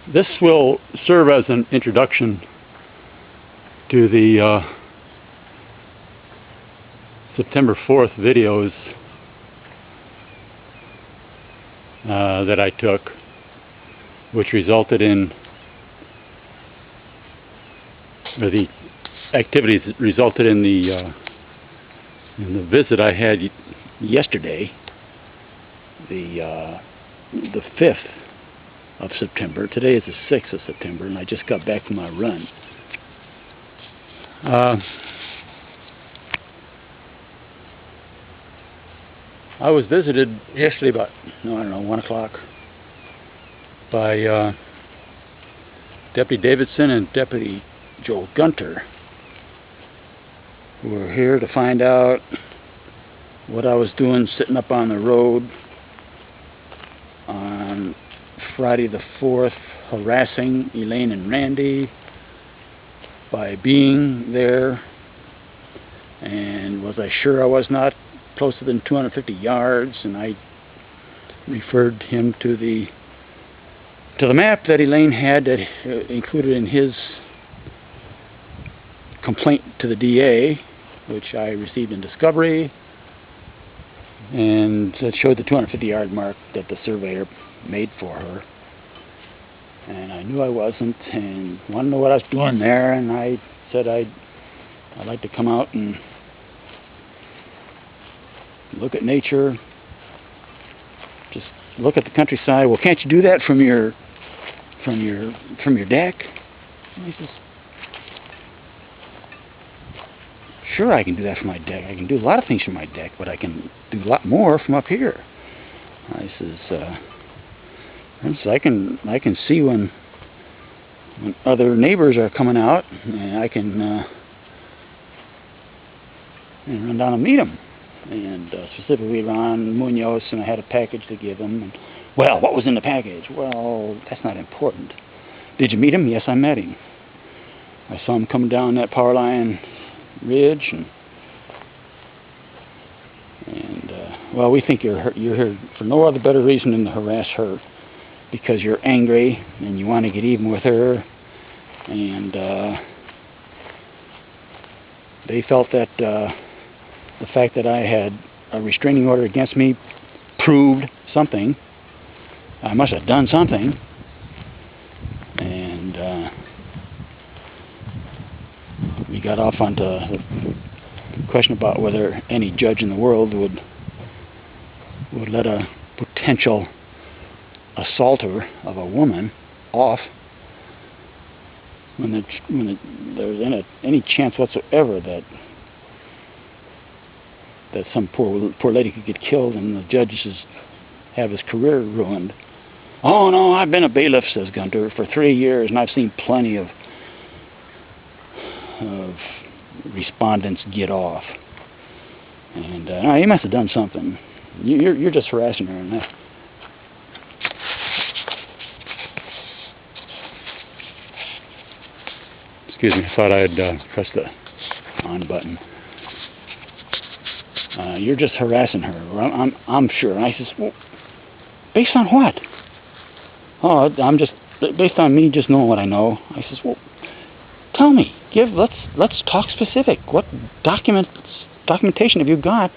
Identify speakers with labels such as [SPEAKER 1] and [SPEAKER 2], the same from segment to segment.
[SPEAKER 1] This will serve as an introduction to the September 4th videos that I took, which resulted in, or the activities that resulted in the visit I had yesterday, the 5th of September. Today is the 6th of September, and I just got back from my run. I was visited yesterday about, I don't know, 1 o'clock by Deputy Davidson and Deputy Gunter, who were here to find out what I was doing sitting up on the road on Friday the 4th, harassing Elaine and Randy by being there, and was I sure I was not closer than 250 yards, and I referred him to the map that Elaine had that included in his complaint to the DA, which I received in discovery, and it showed the 250-yard mark that the surveyor made for her. And I knew I wasn't, and wanted to know what I was doing there, and I said I'd like to come out and look at nature, just look at the countryside. Well, can't you do that from your deck? And he says, sure, I can do that from my deck. I can do a lot of things from my deck, but I can do a lot more from up here. I says, I can see when other neighbors are coming out, and I can run down and meet them. And specifically Ron Munoz, and I had a package to give him. And, well, what was in the package? Well, that's not important. Did you meet him? Yes, I met him. I saw him coming down that power line ridge, and well, we think you're here for no other better reason than to harass her, because you're angry and you want to get even with her, and they felt that the fact that I had a restraining order against me proved something. I must have done something, and we got off onto the question about whether any judge in the world would let a potential assaulter of a woman off when there's any chance whatsoever that some poor lady could get killed and the judge have his career ruined. Oh no, I've been a bailiff, says Gunter, for 3 years, and I've seen plenty of respondents get off. And no, you must have done something. You're just harassing her. And that. Excuse me, I thought I had pressed the on button. You're just harassing her. I'm sure. And I says, well, based on what? Oh, I'm just based on me just knowing what I know. I says, well, tell me. Let's talk specific. What documentation have you got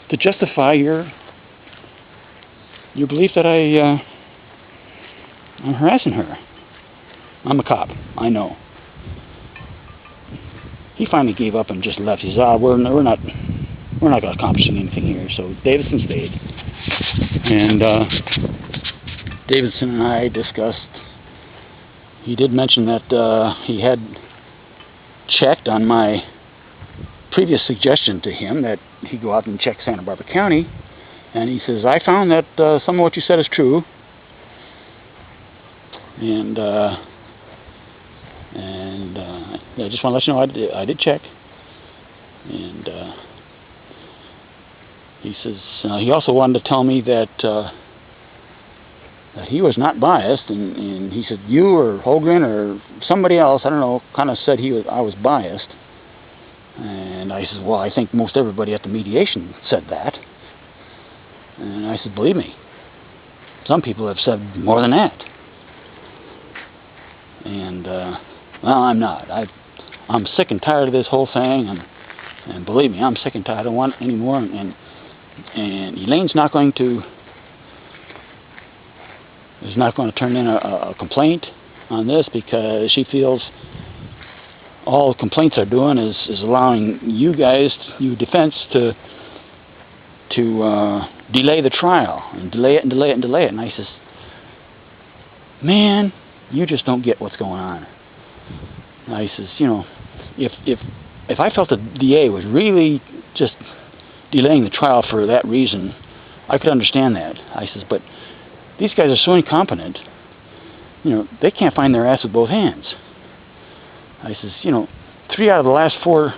[SPEAKER 1] to justify your belief that I'm harassing her? I'm a cop. I know. He finally gave up and just left. He said, we're not going to accomplish anything here. So Davidson stayed, and Davidson and I discussed. He did mention that he had checked on my previous suggestion to him that he go out and check Santa Barbara County, and he says, I found that some of what you said is true, and I just want to let you know I did check. And he says he also wanted to tell me that he was not biased, and he said you or Holgren or somebody else, I don't know, kind of said I was biased. And I said, well, I think most everybody at the mediation said that. And I said, believe me, some people have said more than that. And well, I'm not. I'm sick and tired of this whole thing, and believe me, I'm sick and tired. I don't want it anymore. And Elaine's not going to turn in a complaint on this, because she feels all complaints are doing is allowing you guys, you defense, to delay the trial and delay it and delay it and delay it. And I says, man, you just don't get what's going on. And I says, you know, if I felt the DA was really just delaying the trial for that reason, I could understand that. I says, but these guys are so incompetent, you know, they can't find their ass with both hands. I says, you know, 3 out of the last 4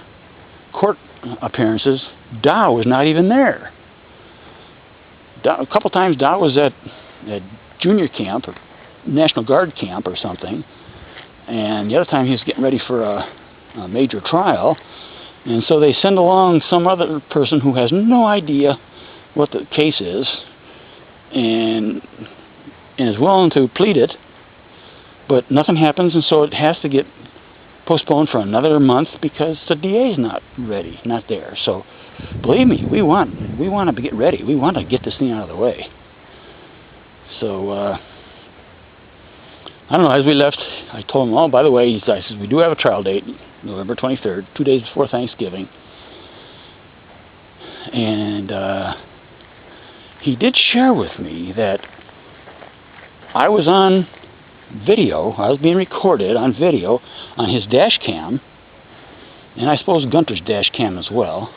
[SPEAKER 1] court appearances, Dow was not even there. A couple times Dow was at junior camp, or National Guard camp or something, and the other time he was getting ready for a major trial, and so they send along some other person who has no idea what the case is, and is willing to plead it, but nothing happens, and so it has to get postponed for another month because the DA is not ready, not there. So believe me, we want to get ready. We want to get this thing out of the way. So I don't know, as we left, I told him, oh, by the way, I said, we do have a trial date, November 23rd, 2 days before Thanksgiving. And he did share with me that I was on video, I was being recorded on video on his dash cam, and I suppose Gunter's dash cam as well.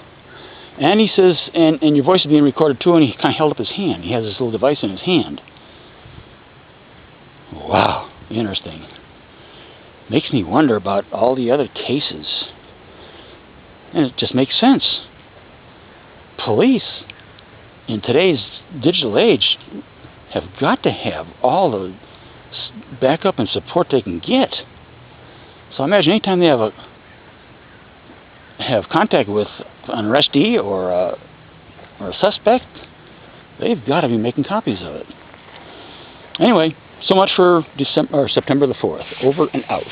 [SPEAKER 1] And he says, and your voice is being recorded too, and he kind of held up his hand. He has this little device in his hand. Wow, interesting. Makes me wonder about all the other cases. And it just makes sense. Police, in today's digital age, have got to have all the backup and support they can get. So I imagine anytime they have contact with an arrestee or a suspect, they've got to be making copies of it. Anyway, so much for September the 4th. Over and out.